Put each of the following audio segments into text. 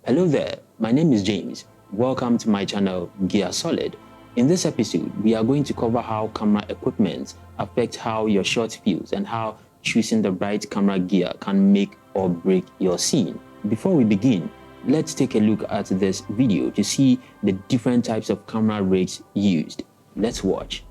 Hello there, my name is James. Welcome to my channel Gear Solid. In this episode, we are going to cover how camera equipment affects how your shot feels and how choosing the right camera gear can make or break your scene. Before we begin, let's take a look at this video to see the different types of camera rigs used. Let's watch.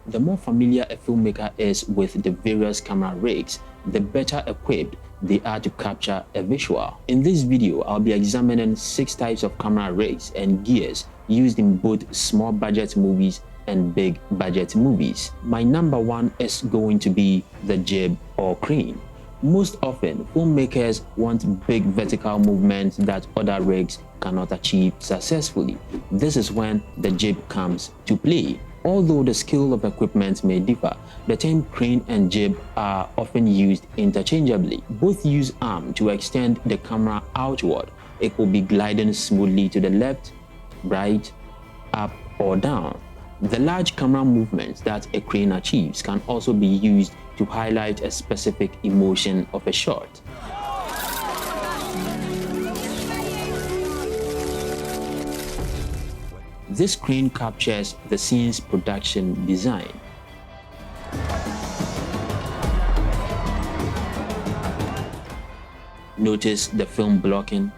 The more familiar a filmmaker is with the various camera rigs, the better equipped they are to capture a visual. In this video, I'll be examining 6 types of camera rigs and gears used in both small budget movies and big budget movies. My number 1 is going to be the jib or crane. Most often, filmmakers want big vertical movements that other rigs cannot achieve successfully. This is when the jib comes to play. Although the skill of equipment may differ, the term crane and jib are often used interchangeably. Both use arm to extend the camera outward. It will be gliding smoothly to the left, right, up or down. The large camera movements that a crane achieves can also be used to highlight a specific emotion of a shot. This crane captures the scene's production design. Notice the film blocking.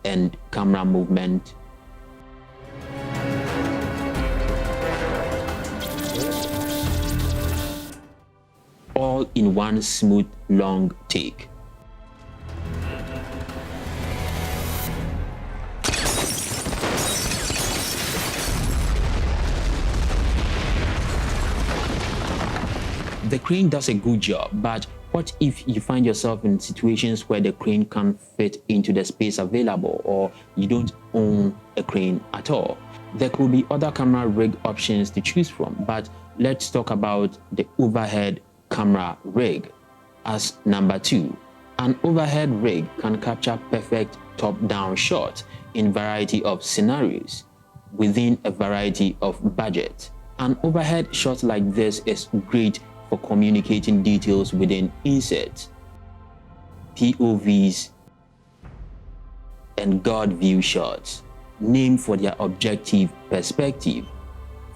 And camera movement. All in one smooth, long take. The crane does a good job, but what if you find yourself in situations where the crane can't fit into the space available, or you don't own a crane at all? There could be other camera rig options to choose from, but let's talk about the overhead camera rig as number 2. An overhead rig can capture perfect top-down shots in variety of scenarios within a variety of budget. An overhead shot like this is great for communicating details within inserts, POVs, and God view shots, named for their objective perspective.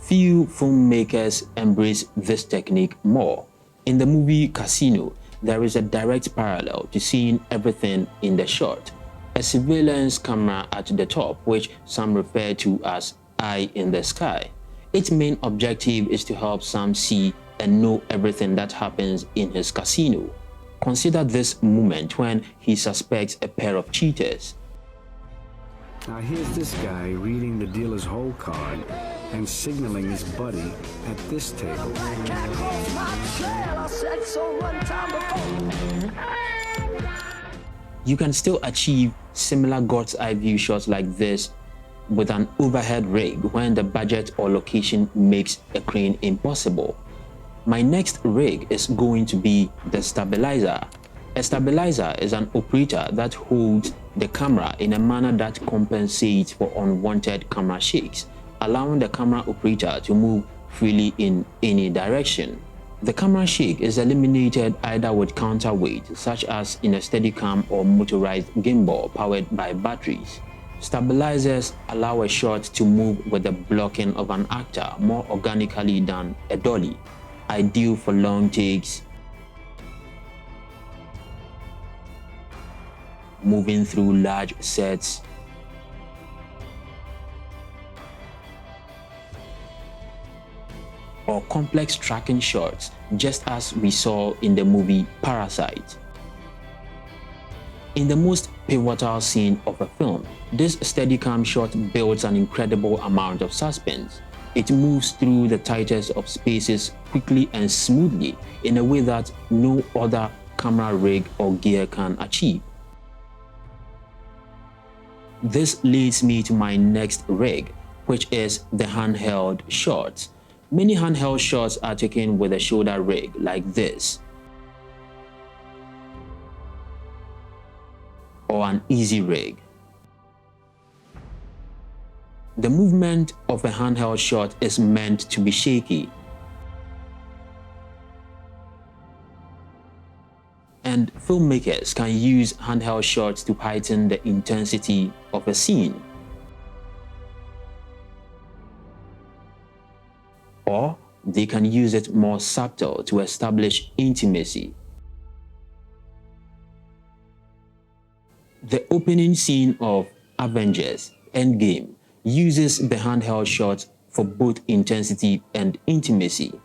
Few filmmakers embrace this technique more. In the movie Casino, there is a direct parallel to seeing everything in the shot. A surveillance camera at the top, which some refer to as eye in the sky. Its main objective is to help Sam see and know everything that happens in his casino. Consider this moment when he suspects a pair of cheaters. Now here's this guy reading the dealer's hole card and signaling his buddy at this table. You can still achieve similar God's eye view shots like this with an overhead rig when the budget or location makes a crane impossible. My next rig is going to be the stabilizer. A stabilizer is an operator that holds the camera in a manner that compensates for unwanted camera shakes, allowing the camera operator to move freely in any direction. The camera shake is eliminated either with counterweight, such as in a Steadicam or motorized gimbal powered by batteries. Stabilizers allow a shot to move with the blocking of an actor more organically than a dolly, ideal for long takes, moving through large sets, or complex tracking shots, just as we saw in the movie Parasite. In the most pivotal scene of a film, this Steadicam shot builds an incredible amount of suspense. It moves through the tightest of spaces quickly and smoothly in a way that no other camera rig or gear can achieve. This leads me to my next rig, which is the handheld shot. Many handheld shots are taken with a shoulder rig like this, or an easy rig. The movement of a handheld shot is meant to be shaky, and filmmakers can use handheld shots to heighten the intensity of a scene. Or they can use it more subtle to establish intimacy. The opening scene of Avengers Endgame uses the handheld shot for both intensity and intimacy.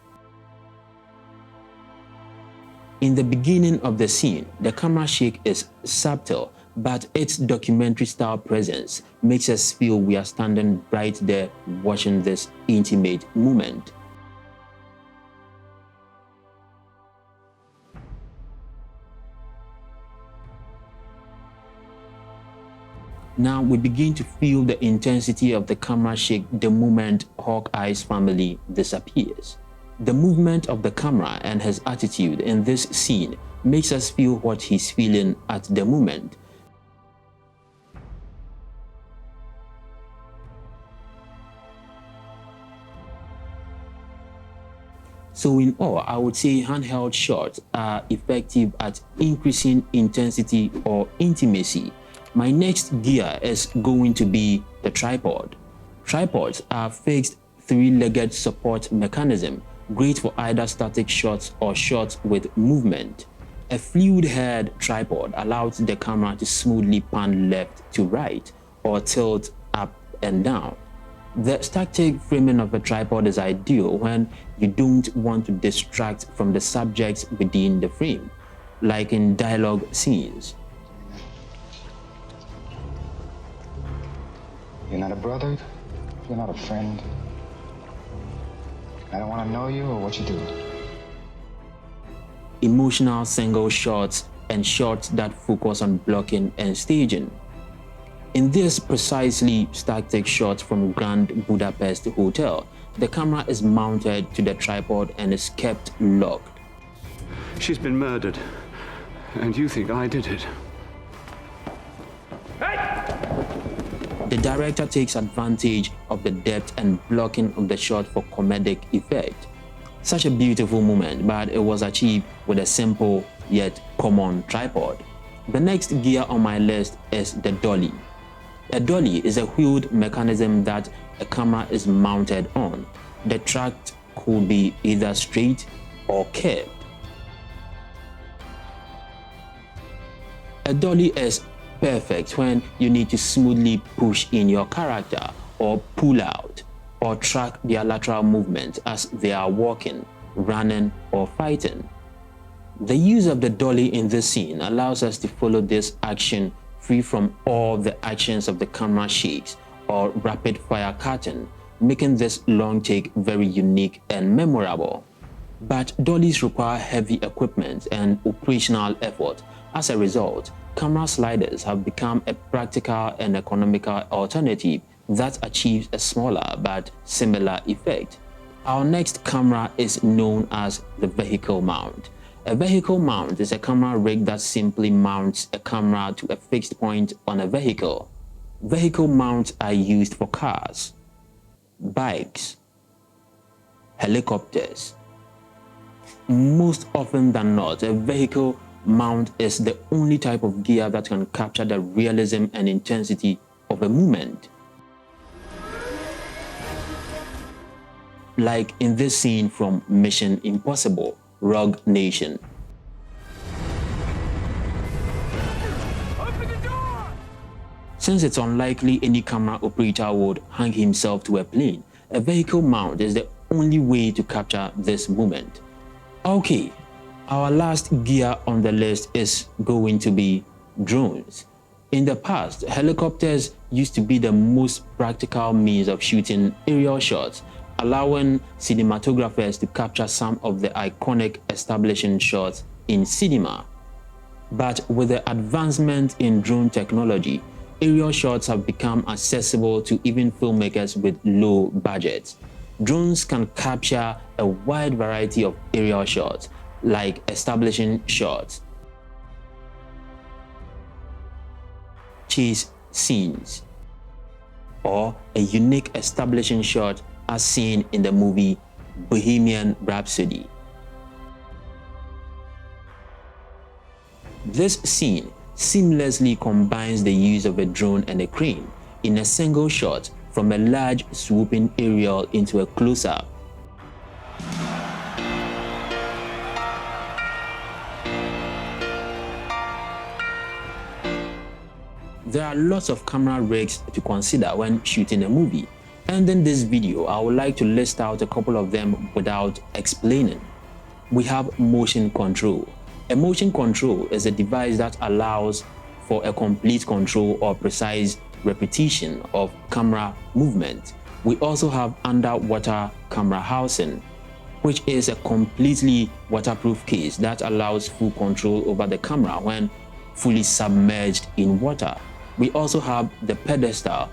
In the beginning of the scene, the camera shake is subtle, but its documentary-style presence makes us feel we are standing right there watching this intimate moment. Now we begin to feel the intensity of the camera shake the moment Hawkeye's family disappears. The movement of the camera and his attitude in this scene makes us feel what he's feeling at the moment. So in all, I would say handheld shots are effective at increasing intensity or intimacy. My next gear is going to be the tripod. Tripods are fixed three-legged support mechanism, great for either static shots or shots with movement. A fluid-head tripod allows the camera to smoothly pan left to right or tilt up and down. The static framing of a tripod is ideal when you don't want to distract from the subjects within the frame, like in dialogue scenes. You're not a brother, you're not a friend. I don't want to know you or what you do. Emotional single shots and shots that focus on blocking and staging. In this precisely static shot from Grand Budapest Hotel, the camera is mounted to the tripod and is kept locked. She's been murdered, and you think I did it. The director takes advantage of the depth and blocking of the shot for comedic effect. Such a beautiful moment, but it was achieved with a simple yet common tripod. The next gear on my list is the dolly. A dolly is a wheeled mechanism that a camera is mounted on. The track could be either straight or curved. A dolly is perfect when you need to smoothly push in your character or pull out, or track their lateral movement as they are walking, running, or fighting. The use of the dolly in this scene allows us to follow this action free from all the actions of the camera shakes or rapid fire cutting, making this long take very unique and memorable. But dollies require heavy equipment and operational effort. As a result, camera sliders have become a practical and economical alternative that achieves a smaller but similar effect. Our next camera is known as the vehicle mount. A vehicle mount is a camera rig that simply mounts a camera to a fixed point on a vehicle. Vehicle mounts are used for cars, bikes, helicopters. Most often than not, a vehicle mount is the only type of gear that can capture the realism and intensity of a movement. Like in this scene from Mission Impossible: Rogue Nation. Open the door! Since it's unlikely any camera operator would hang himself to a plane, a vehicle mount is the only way to capture this moment. Okay, our last gear on the list is going to be drones. In the past, helicopters used to be the most practical means of shooting aerial shots, allowing cinematographers to capture some of the iconic establishing shots in cinema. But with the advancement in drone technology, aerial shots have become accessible to even filmmakers with low budgets. Drones can capture a wide variety of aerial shots, like establishing shots, chase scenes, or a unique establishing shot as seen in the movie Bohemian Rhapsody. This scene seamlessly combines the use of a drone and a crane in a single shot from a large swooping aerial into a close-up. There are lots of camera rigs to consider when shooting a movie, and in this video I would like to list out a couple of them without explaining. We have motion control. A motion control is a device that allows for a complete control or precise repetition of camera movement. We also have underwater camera housing, which is a completely waterproof case that allows full control over the camera when fully submerged in water. We also have the pedestal,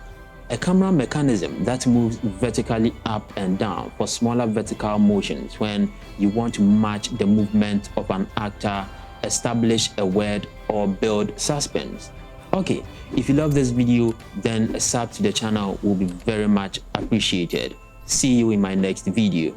a camera mechanism that moves vertically up and down for smaller vertical motions when you want to match the movement of an actor, establish a word, or build suspense. Okay, if you love this video, then a sub to the channel will be very much appreciated. See you in my next video.